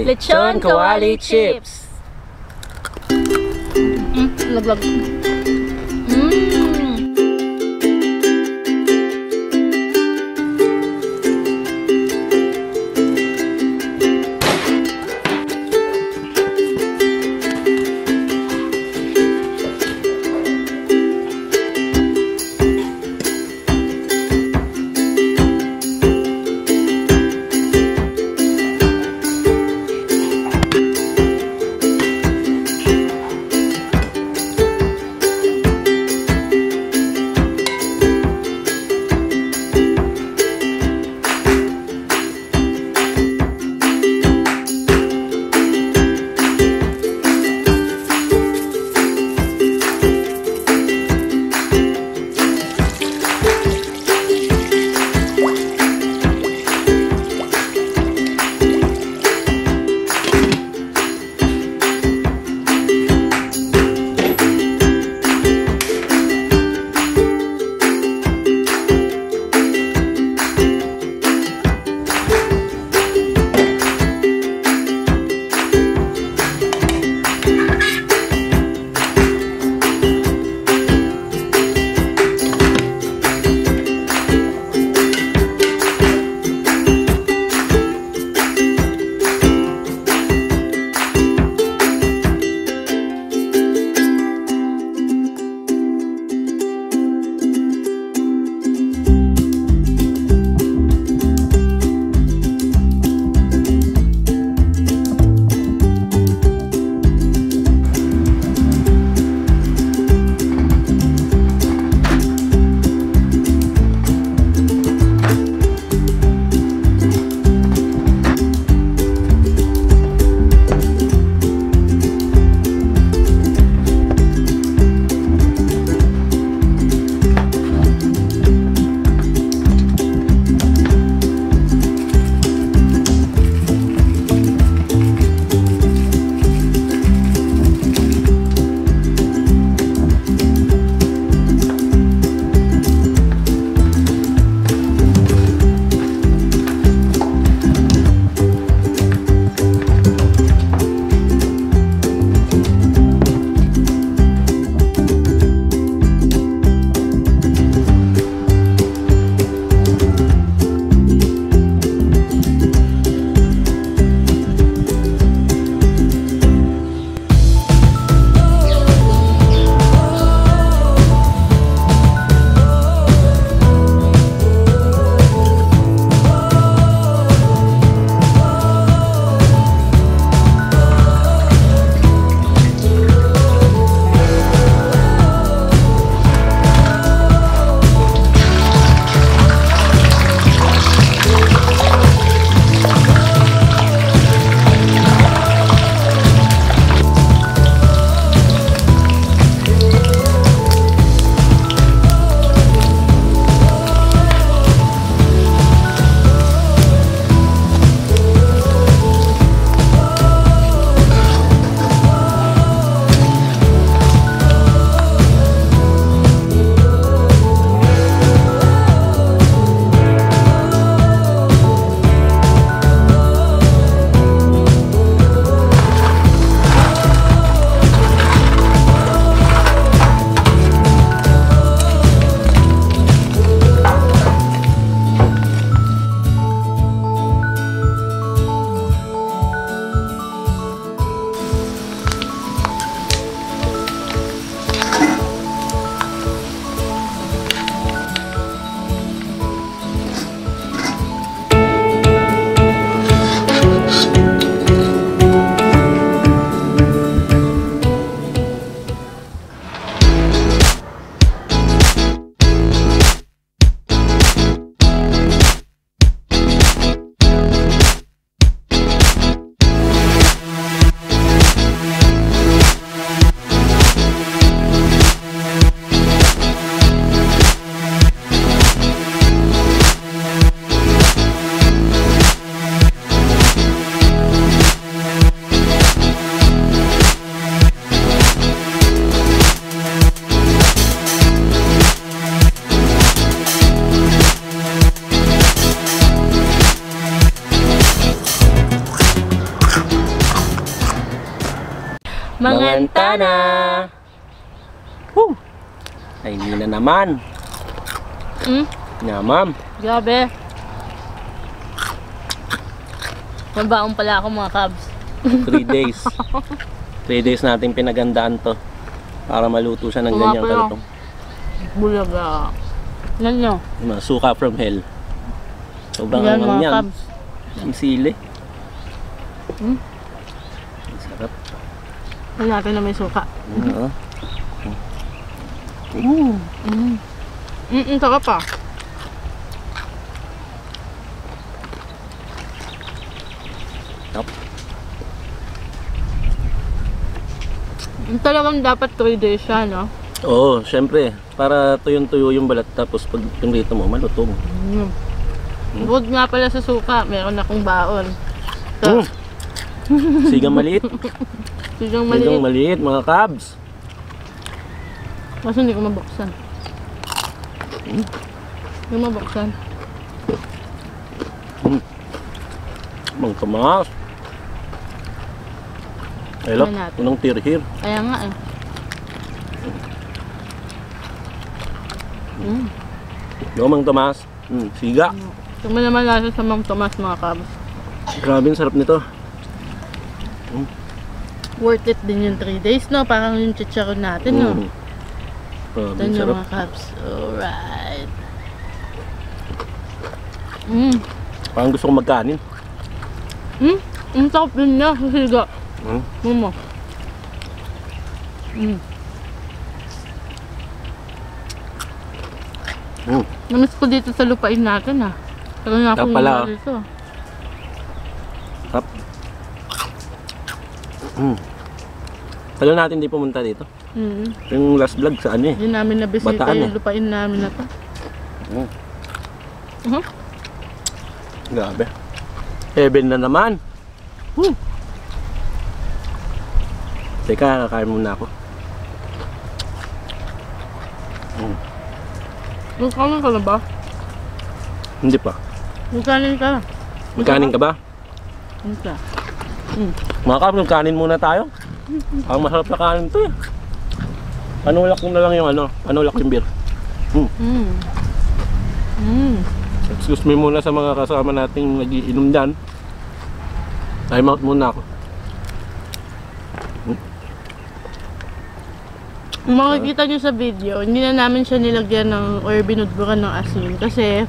Lechon Kawali chips. Laglag. Kanta na! Woo! Ay, hindi na naman. Ma'am. Grabe. Mabaong pala ako mga kabs. 3 days. 3 days natin pinagandaan to. Para maluto siya ng ganyang kalutong. Bulaga. Yan nyo. Suka from hell. Sobrang Yan angang mga yan. kabs. Ang sili. Ang sarap. Yan natin na may suka. Oo. Sarap pa. Sarap. Talagang dapat 3 days siya, no? Oo, syempre. Para tuyong-tuyo yung balat. Tapos pag pinrito mo, malutong. Bukod nga pala sa suka, meron akong baon. So, Sigang maliit. sigang Sigang maliit. maliit, mga kabs. Kaso hindi ko mabuksan. Hindi ko mabuksan. Mang Tomas. Ay, look. Tingnan natin. Unang tear here. Kaya nga eh. Yo, Mang Tomas. Siga. Tingnan naman natin sa Mang Tomas mga kabs. Grabe, ang sarap nito. Worth it din yung 3 days, no? Parang yung chicharon natin, no? Grabe, Ito ang nyo sarap. mga kabs. Alright. Parang gusto kong magkanin. Ang sarap din niya. Siga. Mama. Namiss ko dito sa lupain natin, ha? Tagal na akong pala, nila dito. Sarap. Tagal natin di pumunta dito. Yung last vlog sa ano eh. Hindi namin nabisita Bataan yung lupain namin na to. Grabe. Heaven na naman. Teka, kakain muna ako. Magkanin ka na ba? Hindi pa. Magkanin ka. Magkanin ka ba? Hindi ka. Mga kap, magkanin muna tayo. Ang masarap na kanin to eh. Panulak ko na lang yung ano. Panulak yung beer. Excuse me muna sa mga kasama nating nagiinom dyan. Time out muna ako. Kung makikita nyo sa video, hindi na namin siya nilagyan ng or binudburan ng asin. Kasi,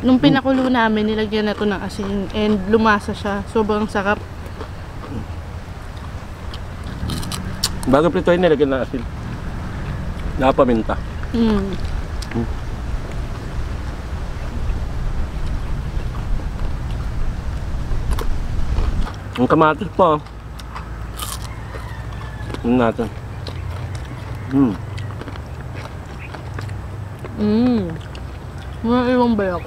nung pinakulo namin, nilagyan na to ng asin. And lumasa siya. Sobrang sarap. Bago pritoin, nilagyan na asin. Nakapaminta. Ang kamatis pa. Ano natin? Mga iwang bayak.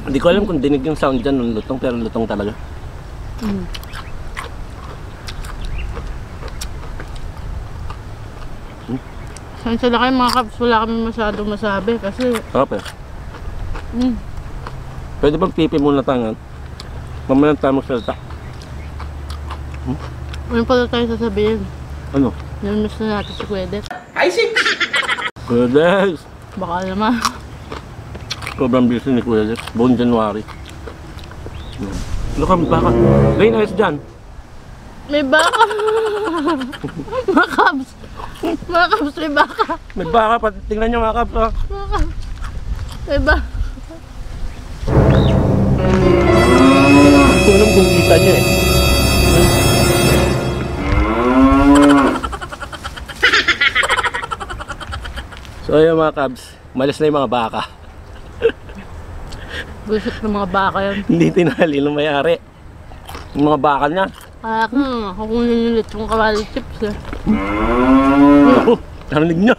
Hindi ko alam kung dinig yung sound dyan ng lutong, pero lutong talaga. Saan na kayo mga kabs, wala kami masyadong masabi kasi Sarap eh. Pwede bang pipi muna tayo? Mamaya tayo magsalita. ano pala tayo sasabihin? Ano? Namiss na natin si Pwede. Pwede. Baka naman. Sobrang busy ni Kuya Lex. Buong January. Look, baka. Rain ayos dyan. May baka! Mga kabs! Mga kabs, may baka! May baka pa. Tingnan nyo mga kaps. Mga kabs! May baka! Ito alam kung kita nyo eh. So ayun mga kabs. Malis na yung mga baka. Gusto ng mga baka yan. Hindi tinali ng may-ari. Yung mga baka niya. Kaya ako kunin yung Lechon Kawali chips eh. Ako, narinig nyo.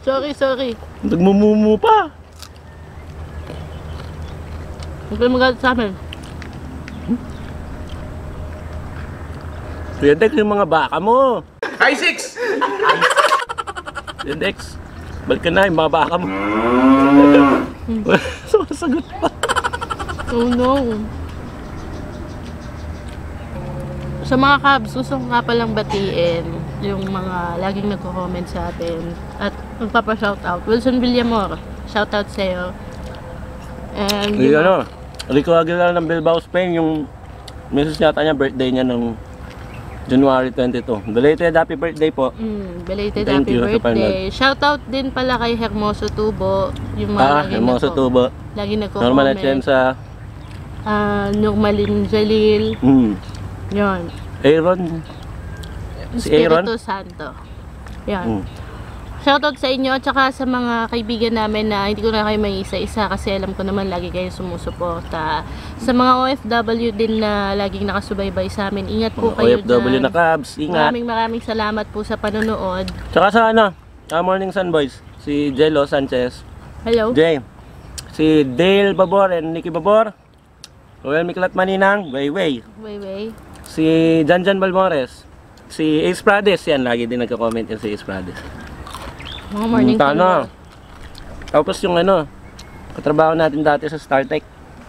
Sorry. Nagmumumu pa. Huwag kayo magalit sa amin. Kuya Dex, yung mga baka mo. High six! Kuya Dex, balik ka na yung mga baka mo. Sumasagot pa. Oh no. Sa mga kabs, gusto ko nga palang batiin yung mga laging nagko-comment sa atin at magpapa-shoutout. Wilson Villamor, shoutout sa'yo. And Yung ano, Rico Aguilar ng Bilbao, Spain, yung misis yata niya, birthday niya ng January 22. Belated happy birthday po. Belated Thank happy you sa birthday. Shoutout din pala kay Hermoso Tubo. Yung mga laging Hermoso Tubo. laging nagko-comment. Normal Atienza. Normalin Jalil. Yun. Aaron. Si Aaron. Espiritu Santo. Yan. Shoutout sa inyo at saka sa mga kaibigan namin na hindi ko na kayo may isa-isa kasi alam ko naman lagi kayo sumusuporta. Sa mga OFW din na laging nakasubaybay sa amin, ingat po kayo OFW dyan. na kabs, ingat. Maraming salamat po sa panonood. Tsaka sa ano, Morning Sun Boys, si Jello Sanchez. Hello. Jay. Si Dale Babor and Nicky Babor. Royal Miklat Maninang, Wayway. Wayway. Si Janjan Balmores. Si Ace Prades, yan, lagi din nagka-comment yan si Ace Prades. Mga morning Tana. Tapos yung ano, katrabaho natin dati sa StarTech.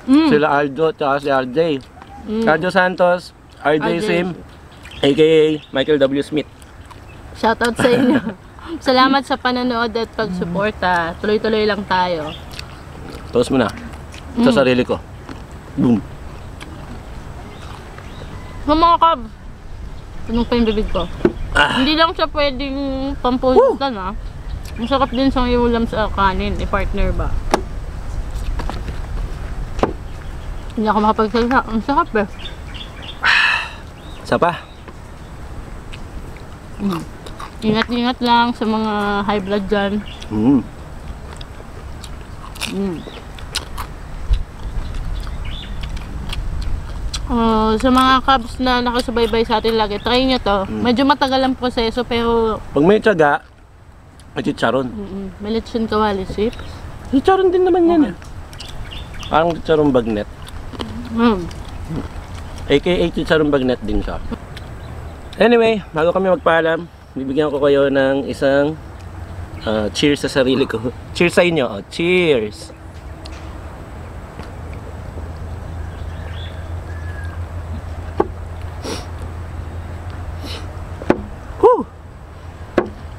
Sila Aljo, tsaka si RJ. Aljo Santos, RJ Sim, aka Michael W. Smith. Shoutout sa inyo. Salamat sa panonood at pagsuporta. Tuloy-tuloy lang tayo. Tapos mo na. Sa sarili ko. Boom. Mga kab. Tunong pa yung bibig ko. Hindi lang siya pwedeng pampulutan ha. Masarap din siyang iulam sa kanin. I-partner ba? Hindi ako makapagsalita. Ang sarap eh. Isa pa. Ingat-ingat lang sa mga high blood dyan. Sa mga cabs na nakasubaybay sa atin lagi, try nyo to. Medyo matagal ang proseso pero Pag may tiyaga, may chicharon. may Lechon Kawali chips. Chicharon din naman yan. Parang chicharon bagnet. AKA chicharon bagnet din siya. Anyway, bago kami magpaalam, bibigyan ko kayo ng isang cheers sa sarili ko. Cheers sa inyo. Oh, cheers!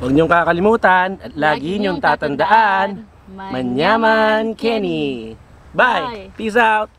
Huwag niyong kakalimutan at lagi niyong tatandaan, Manyaman Keni. Bye! Peace out!